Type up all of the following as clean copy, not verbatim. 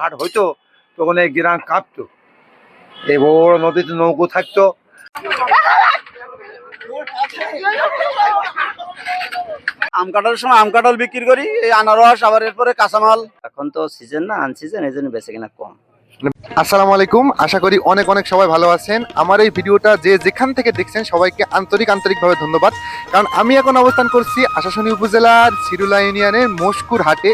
হাট হইতো তখন এই গ্রাম কাঁপতো, এই বড় নদীতে নৌকো থাকতো। আম কাটার সময় আম কাঁঠাল বিক্রি করি, এই আনারস, আবার এরপরে কাঁচামাল। এখন তো সিজন না, আনসিজন, এই জন্য বেঁচে কিনা কম। আসসালামু আলাইকুম, আশা করি অনেক অনেক সবাই ভালো আছেন। আমার এই ভিডিওটা যে যেখান থেকে দেখছেন সবাইকে আন্তরিকভাবে ধন্যবাদ। কারণ আমি এখন অবস্থান করছি আশাশুনি উপজেলার সিরুলা ইউনিয়নের মস্কুর হাটে।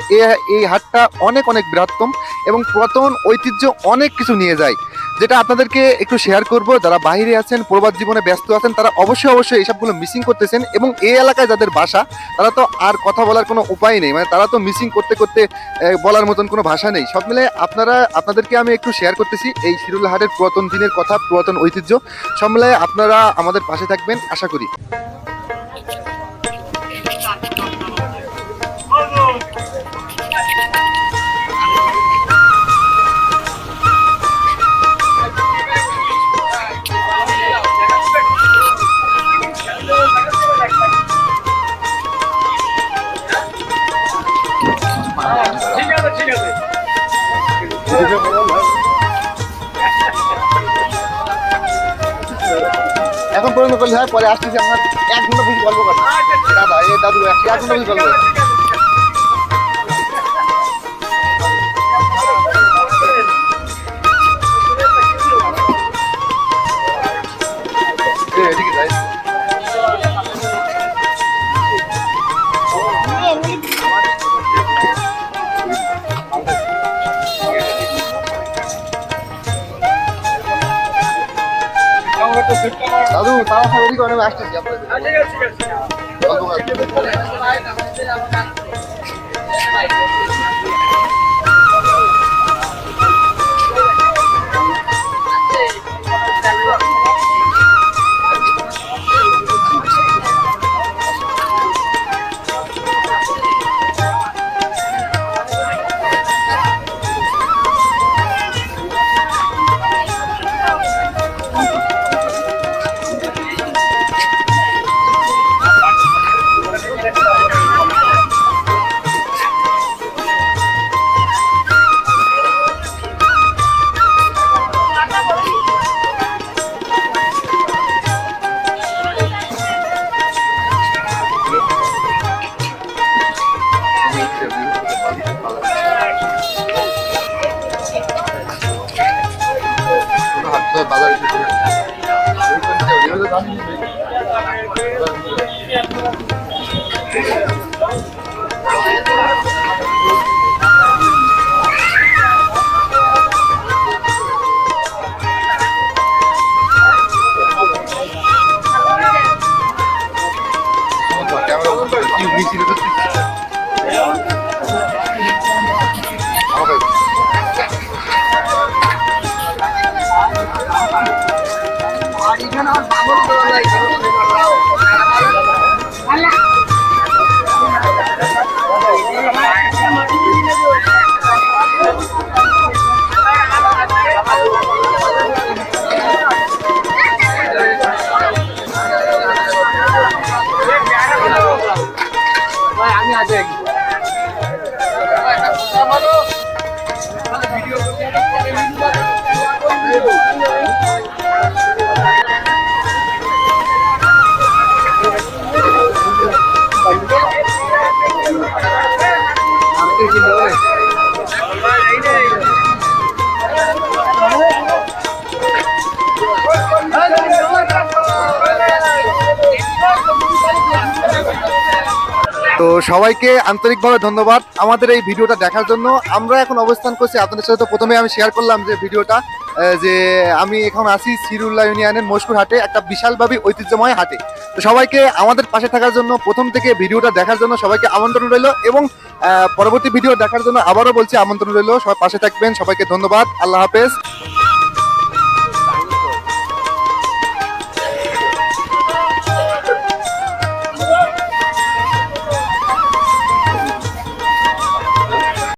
এই হাটটা অনেক বৃহত্তম এবং পুরাতন ঐতিহ্য অনেক কিছু নিয়ে যায়, যেটা আপনাদেরকে একটু শেয়ার করব। যারা বাইরে আছেন, প্রবাস জীবনে ব্যস্ত আছেন, তারা অবশ্যই এইসবগুলো মিসিং করতেছেন। এবং এই এলাকায় যাদের বাসা, তারা তো আর কথা বলার কোনো উপায় নেই, মানে তারা তো মিসিং করতে বলার মতন কোনো ভাষা নেই। সব মিলে আপনাদেরকে আমি একটু শেয়ার করতেছি এই সিরুলা হাটের পুরাতন দিনের কথা, পুরাতন ঐতিহ্য। সব মিলে আপনারা আমাদের পাশে থাকবেন আশা করি। এখন পর্যন্ত করলে হয়, পরে আসতেছি আপনার 1 ঘন্টা বেশি গল্প করেন দাদা। এই দাদু 1 ঘন্টা বেশি গল্প করেন। এদিকে যাই। দাদু তাড়াতাড়ি করে আসতেছি আপনাদের। তো সবাইকে আন্তরিকভাবে ধন্যবাদ আমাদের এই ভিডিওটা দেখার জন্য। আমরা এখন অবস্থান করছি আপনাদের সাথে, তো প্রথমে আমি শেয়ার করলাম যে ভিডিওটা, যে আমি এখন আছি সিরুল্লা ইউনিয়নের মস্কুর হাটে, একটা বিশালভাবে ঐতিহ্যময় হাটে। তো সবাইকে আমাদের পাশে থাকার জন্য, প্রথম থেকে ভিডিওটা দেখার জন্য সবাইকে আমন্ত্রণ রইল, এবং পরবর্তী ভিডিও দেখার জন্য আবারও বলছি আমন্ত্রণ রইল। সবাই পাশে থাকবেন, সবাইকে ধন্যবাদ, আল্লাহ হাফেজ।